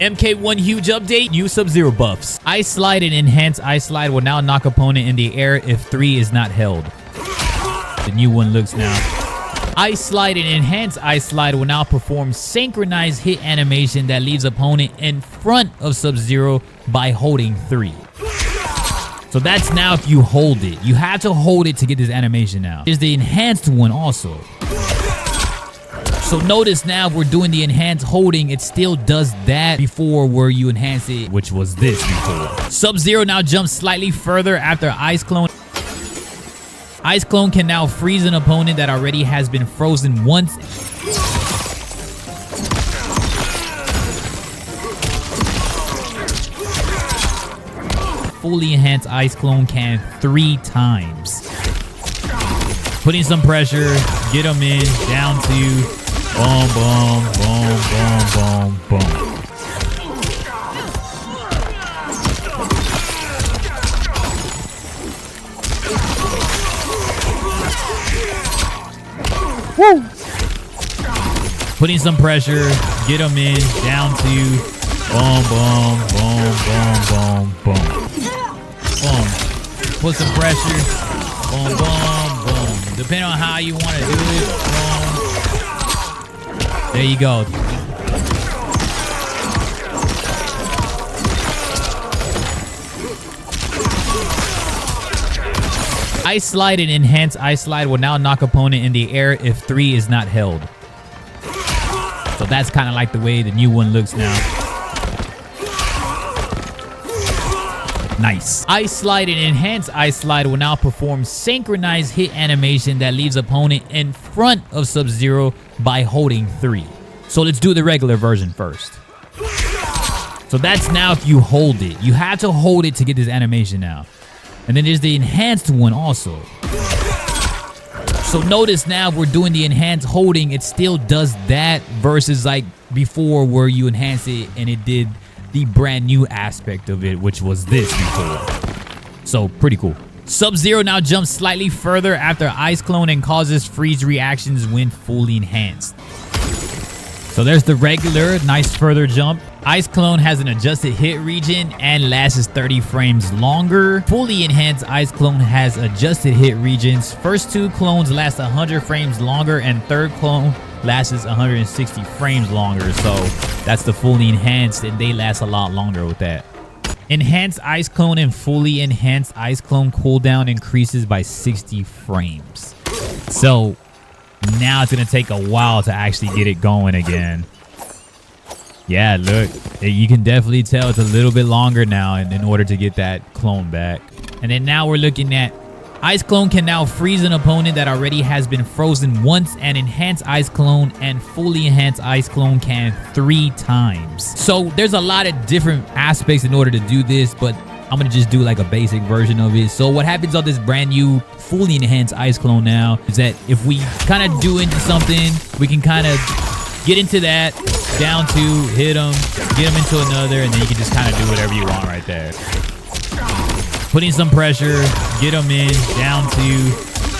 MK1 huge update, new Sub-Zero buffs. Ice Slide and Enhanced Ice Slide will now knock opponent in the air if 3 is not held. The new one looks now. Ice Slide and Enhanced Ice Slide will now perform synchronized hit animation that leaves opponent in front of Sub-Zero by holding 3. So that's now if you hold it. You have to hold it to get this animation now. There's the enhanced one also. So notice now if we're doing the enhanced holding, it still does that before where you enhance it, which was this before. Sub-Zero now jumps slightly further after Ice Clone. Ice Clone can now freeze an opponent that already has been frozen once. Fully enhanced Ice Clone can 3 times. Putting some pressure, get him in, down to boom, boom, boom, boom, boom, boom. Woo! Putting some pressure, get him in, down to boom, boom, boom, boom, boom, boom. Boom. Put some pressure. Boom, boom, boom. Depending on how you want to do it. Boom. There you go. Ice Slide and Enhanced Ice Slide will now knock opponent in the air if 3 is not held. So that's kind of like the way the new one looks now. Nice. Ice Slide and Enhanced Ice Slide will now perform synchronized hit animation that leaves opponent in front of Sub-Zero by holding 3. So let's do the regular version first. So that's now if you hold it. You have to hold it to get this animation now. And then there's the enhanced one also. So notice now if we're doing the enhanced holding, it still does that versus like before where you enhance it and it did the brand new aspect of it, which was this before. So pretty cool. Sub-Zero now jumps slightly further after Ice Clone and causes freeze reactions when fully enhanced. So there's the regular, nice further jump. Ice Clone has an adjusted hit region and lasts 30 frames longer. Fully enhanced Ice Clone has adjusted hit regions. First 2 clones last 100 frames longer and third clone lasts 160 frames longer. So that's the fully enhanced and they last a lot longer with that. Enhanced Ice Clone and fully enhanced Ice Clone cooldown increases by 60 frames. So now it's going to take a while to actually get it going again. Yeah, look, you can definitely tell it's a little bit longer now in order to get that clone back. And then now we're looking at Ice Clone can now freeze an opponent that already has been frozen once, and Enhanced Ice Clone and Fully Enhanced Ice Clone can 3 times. So there's a lot of different aspects in order to do this, but I'm going to just do like a basic version of it. So what happens on this brand new Fully Enhanced Ice Clone now is that if we kind of do into something, we can kind of get into that, down to, hit them, get them into another, and then you can just kind of do whatever you want right there. Putting some pressure, get them in, down to,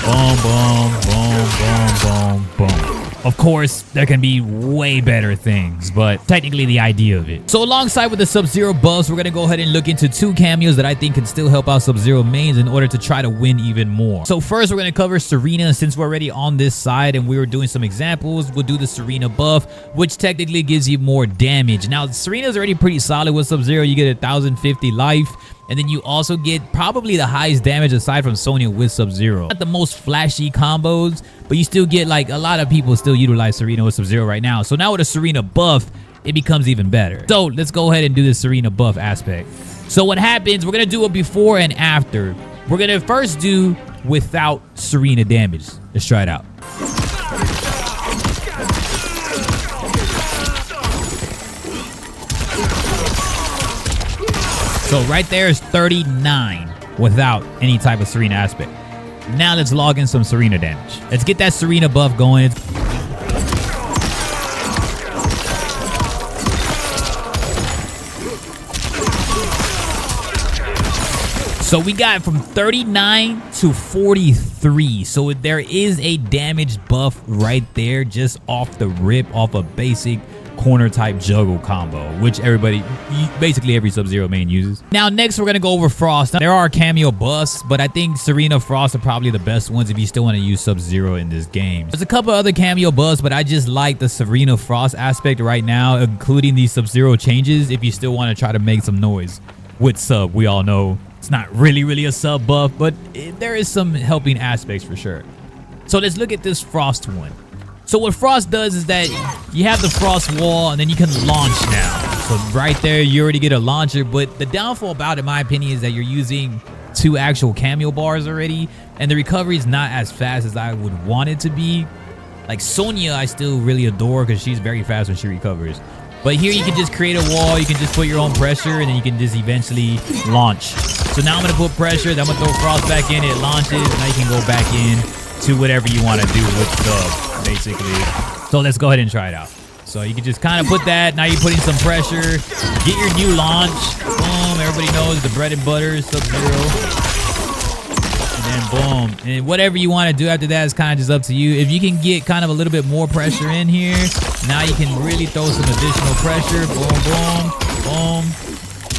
boom, boom, boom, boom, boom, boom. Of course, there can be way better things, but technically the idea of it. So alongside with the Sub-Zero buffs, we're going to go ahead and look into 2 cameos that I think can still help out Sub-Zero mains in order to try to win even more. So first, we're going to cover Serena. Since we're already on this side and we were doing some examples, we'll do the Serena buff, which technically gives you more damage. Now, Serena's already pretty solid with Sub-Zero. You get 1,050 life. And then you also get probably the highest damage aside from Sonya with Sub-Zero. Not the most flashy combos, but you still get like a lot of people still utilize Serena with Sub-Zero right now. So now with a Serena buff, it becomes even better. So let's go ahead and do the Serena buff aspect. So what happens, we're going to do a before and after. We're going to first do without Serena damage. Let's try it out. So right there is 39 without any type of Serena aspect. Now let's log in some Serena damage. Let's get that Serena buff going. So we got from 39 to 43. So there is a damage buff right there just off the rip, off a basic corner type juggle combo, which basically every Sub-Zero main uses. Now next we're gonna go over Frost. Now, there are Kameo buffs, but I think Serena, Frost are probably the best ones if you still want to use Sub-Zero in this game. There's a couple other Kameo buffs, but I just like the Serena Frost aspect right now, including these Sub-Zero changes if you still want to try to make some noise with sub. We all know it's not really a sub buff, but there is some helping aspects for sure. So let's look at this Frost one. So what Frost does is that you have the Frost wall and then you can launch now. So right there, you already get a launcher, but the downfall about it, in my opinion, is that you're using 2 actual Kameo bars already, and the recovery is not as fast as I would want it to be. Like Sonya, I still really adore because she's very fast when she recovers. But here you can just create a wall, you can just put your own pressure, and then you can just eventually launch. So now I'm going to put pressure, then I'm going to throw Frost back in, it launches, and now you can go back in to whatever you want to do with sub, basically. So let's go ahead and try it out. So you can just kind of put that, now you're putting some pressure, get your new launch, boom, everybody knows the bread and butter, Sub-Zero. And then boom, and whatever you want to do after that is kind of just up to you. If you can get kind of a little bit more pressure in here, now you can really throw some additional pressure. Boom, boom, boom,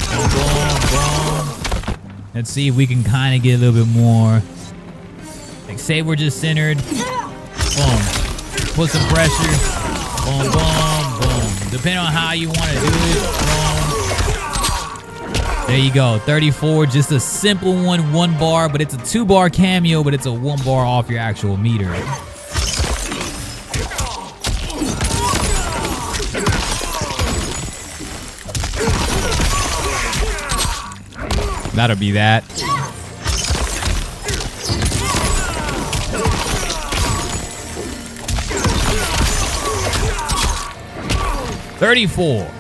boom, boom, boom. Let's see if we can kind of get a little bit more. Like say we're just centered. Boom. Put some pressure. Boom, boom, boom. Depending on how you want to do it. Boom. There you go, 34, just a simple one bar, but it's a 2-bar Kameo, but it's a 1 bar off your actual meter. That'll be that. $34.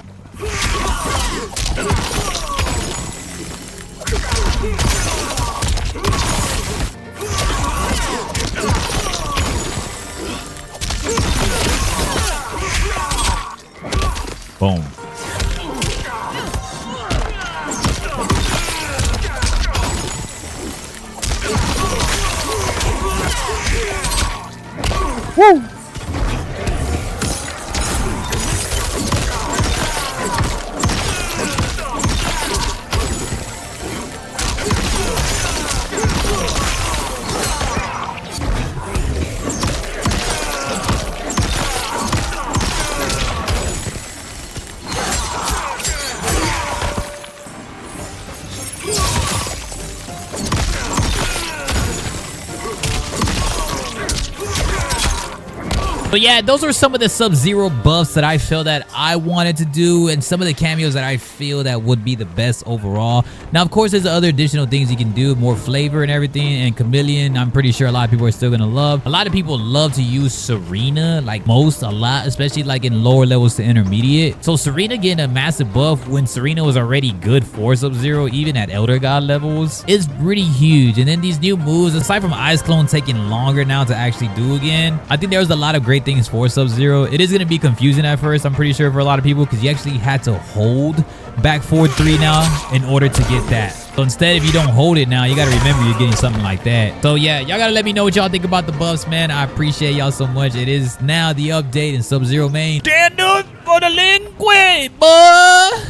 Boom. Woo! But yeah, those are some of the Sub-Zero buffs that I feel that I wanted to do, and some of the cameos that I feel that would be the best overall. Now, of course, there's other additional things you can do, more flavor and everything, and Chameleon, I'm pretty sure a lot of people are still gonna love. A lot of people love to use Serena, like a lot, especially like in lower levels to intermediate. So Serena getting a massive buff when Serena was already good for Sub-Zero, even at Elder God levels, is pretty huge. And then these new moves, aside from Ice Clone taking longer now to actually do again, I think there was a lot of great things for Sub-Zero. It is going to be confusing at first, I'm pretty sure, for a lot of people, because you actually had to hold back forward 3 now in order to get that. So instead, if you don't hold it now, you got to remember you're getting something like that. So yeah, y'all got to let me know what y'all think about the buffs, man. I appreciate y'all so much. It is now the update in Sub-Zero main. Stand up for the Lin Kuei, boy!